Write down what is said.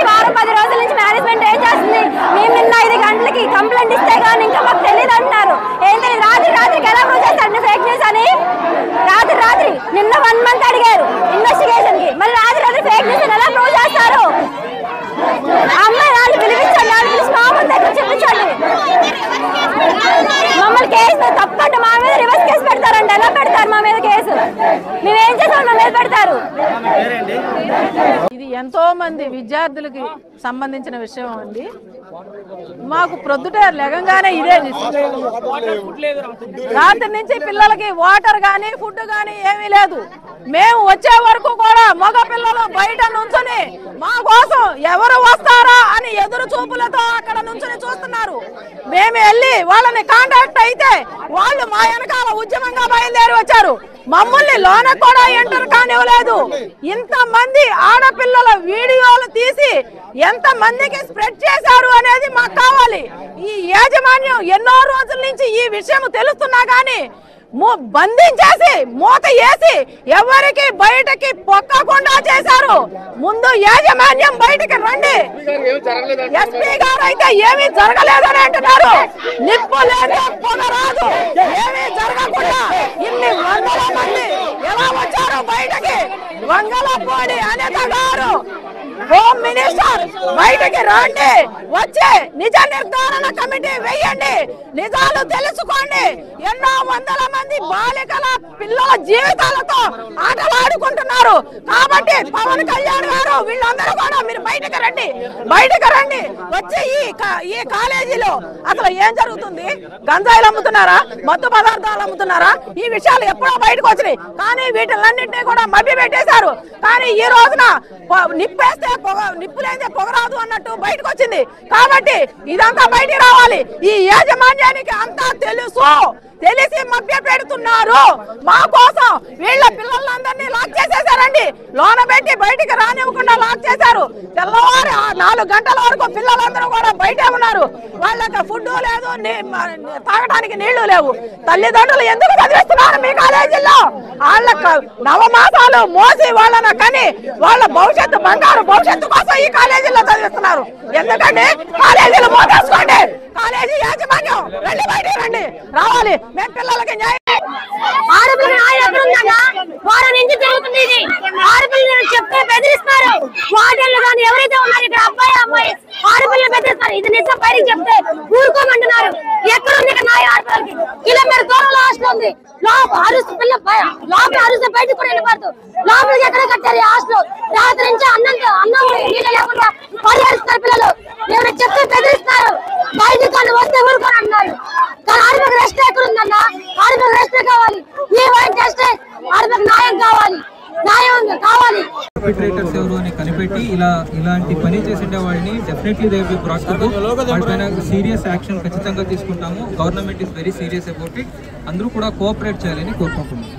వారం 10 రోజుల నుంచి మేనేజ్మెంట్ ఏం చేస్తుంది? మేము నిన్న 5 గంటలకి కంప్లైంట్ ఇస్తే కానీ ఇంకా మాకు తెలియదు అంటున్నారు. ఏంటి రాత్రికి ఎలా ప్రూవ్ చేస్తారు ఫేక్ న్యూస్ అని? రాత్రి నిన్న 1 మంత్ అడిగారు ఇన్వెస్టిగేషన్ కి, మరి రాత్రి ఫేక్ న్యూస్ ఎలా ప్రూవ్ చేస్తారు? అమ్మాయి వాళ్ళు పిలిపించండి, వాళ్ళు పిలిచి మా ముందు దగ్గర చూపించండి. మమ్మల్ని కేసు తప్పంటే మా మీద రివర్స్ కేసు పెడతారండి. ఎలా పెడతారు మా మీద కేసు? మేమేం చేసాం మా మీద పెడతారు? ఇది ఎంతో మంది విద్యార్థులకి సంబంధించిన విషయం అండి. మాకు ప్రొద్దుట లెగంగానే ఇదే రాత్రి నుంచి పిల్లలకి వాటర్ గానీ ఫుడ్ గానీ ఏమీ లేదు. మేము వచ్చే వరకు కూడా మగ పిల్లలు బయట నుంచుని మా కోసం ఎవరు వస్తారా అని ఎదురు చూపులతో అక్కడ నుంచుని చూస్తున్నారు. మేము వెళ్ళి వాళ్ళని కాంటాక్ట్ అయితే వాళ్ళు మా వెనకాల ఉద్యమంగా బయలుదేరి వచ్చారు. మమ్మల్ని లోన కూడా ఎంటర్ కానివ్వలేదు. ఇంతమంది ఆడపిల్లల వీడియోలు తీసి ఎంత మందికి స్ప్రెడ్ చేశారు అనేది మాకు కావాలి. ఈ యాజమాన్యం ఎన్నో రోజుల నుంచి ఈ విషయం తెలుస్తున్నా గానీ బంధించేసి మూత వేసి ఎవరికి బయటకి పొక్కకుండా చేశారు. ముందు యాజమాన్యం బయటకి రండి. ఎస్పీ గారు అయితే ఏమీ జరగలేదని అంటున్నారు. నిప్పు లేదు పొగ రాదు, ఏమీ జరగకుండా ఇన్ని వందల మంది ఎలా వచ్చారు బయటకి? వంగలపూడి అనిత గారు, హోమ్ మినిస్టర్ బయటకి రండి, వచ్చి నిజ నిర్ధారణ కమిటీ వేయండి, నిజాలు తెలుసుకోండి. ఎన్నో వందల మంది బాలికల పిల్లల జీవితాలతో ఆటలాడుకుంటున్నారు. కాబట్టి పవన్ కళ్యాణ్ గారు వీళ్ళందరూ కూడా మీరు బయటకు రండి, వచ్చి ఈ కాలేజీలో అసలు ఏం జరుగుతుంది? గంజాయిలు అమ్ముతున్నారా, మత్తు పదార్థాలు అమ్ముతున్నారా? ఈ విషయాలు ఎప్పుడో బయటకు వచ్చినాయి. కానీ వీటిలన్నింటినీ కూడా మభ్య పెట్టేశారు. కానీ ఈ రోజున నిప్పేస్తే నిప్పు లేదే పొగరాదు అన్నట్టు బయటకు వచ్చింది. కాబట్టి ఇదంతా బయటికి రావాలి. ఈ యాజమాన్యానికి అంతా తెలిసి మభ్య పెడుతున్నారు. మా కోసం వీళ్ళ పిల్లలందరినీ లాక్ చేసేసారండి. లోన పెట్టి బయటికి రానివ్వకుండా లాక్ చేశారు. తెల్లవారు 4 గంటల వరకు పిల్లలందరూ కూడా బయటే ఉన్నారు. వాళ్ళకి ఫుడ్ లేదు, తాగడానికి నీళ్లు లేవు. తల్లిదండ్రులు ఎందుకు చదివిస్తున్నారు మీ కాలేజీల్లో? వాళ్ళ నవమాసాలు మోసి వాళ్ళని కని వాళ్ళ భవిష్యత్తు బంగారు భవిష్యత్తు కోసం ఈ కాలేజీలో చదివిస్తున్నారు. ఎందుకంటే కాలేజీలు మోసేసుకోండి. కాలేజీ యాజమాన్యం రండి, బయటికి రండి, రావాలి. మేము పిల్లలకి న్యాయం వారం నుంచి జరుగుతుంది. ఇది ఆడపిల్లలు చెప్తే బెదిరిస్తారు. వాటర్లు కానీ ఎవరైతే ఉన్నారు ఇక్కడ అమ్మాయి ఆడపిల్లలు బెదిరిస్తారు. ఇది నిజం బయటకు చెప్తే ఊరుకోమంటున్నారు. ఎక్కడుంది ఇక్కడ న్యాయం? ఆడపిల్లలకి కిలోమీటర్ దూరంలో హాస్టల్ ఉంది. లోపల అరుస్తే బయటకు కూడా వెళ్ళిపోతారు. లోపలికి ఎక్కడ కట్టారు ఈ హాస్టల్? రాత్రి నుంచి అన్నం నీళ్ళు లేకుండా పరిహరిస్తారు పిల్లలు. ఏమైనా చెప్తే బెదిరిస్తారు. బయటకు కానీ వస్తే ఊరుకొని అన్నారు. కానీ ఆడపిల్లకి రెస్ట్ ఎక్కడ ఉందన్నా? ఆడపిల్లకి రెస్ట్ కావాలి. ఈ వైట్ చేస్తే ఆడపిల్లకి న్యాయం కావాలి. పర్పెట్రేటర్స్ ఎవరు అని కనిపెట్టి ఇలాంటి పని చేసే వాళ్ళని definitely they will be brought to వాళ్ళపైన సీరియస్ యాక్షన్ ఖచ్చితంగా తీసుకుంటాము. Government is very serious about it. అందరూ కూడా కోఆపరేట్ చేయాలని కోరుకుంటున్నాం.